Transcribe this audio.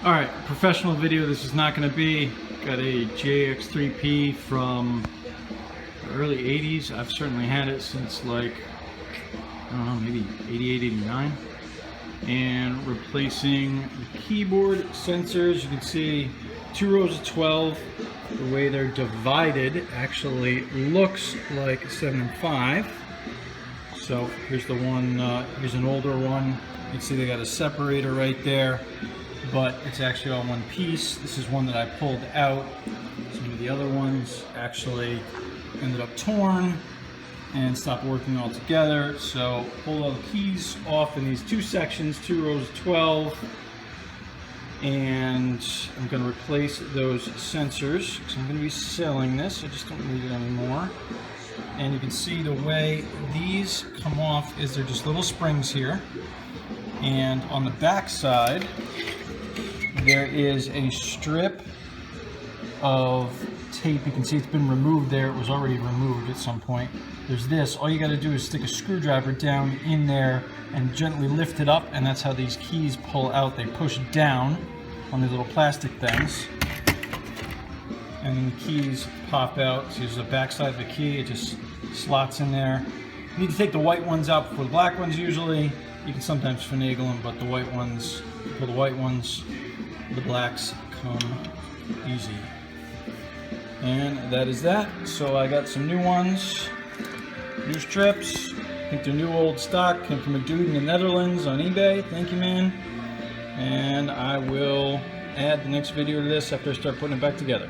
Alright, professional video this is not going to be. Got a JX-3P from the early 80s. I've certainly had it since like, I don't know, maybe 88, 89. And replacing the keyboard sensors. You can see 2 rows of 12. The way they're divided actually looks like 7 and 5. So here's the one, here's an older one. You can see they got a separator right there, but it's actually all one piece. This is one that I pulled out. Some of the other ones actually ended up torn and stopped working altogether. So pull all the keys off in these two sections, 2 rows of 12. And I'm going to replace those sensors because I'm going to be selling this. I just don't need it anymore. And you can see the way these come off is they're just little springs here. And on the back side, there is a strip of tape. You can see it's been removed there. It was already removed at some point. There's this. All you got to do is stick a screwdriver down in there and gently lift it up, and that's how these keys pull out. They push down on these little plastic things, and then the keys pop out. So here's the back side of the key. It just slots in there. You need to take the white ones out before the black ones usually. You can sometimes finagle them, but the white ones, pull the white ones, the blacks come easy. And that is that. So I got some new ones, new strips. I think they're new old stock. Came from a dude in the Netherlands on eBay. Thank you, man. And I will add the next video to this after I start putting it back together.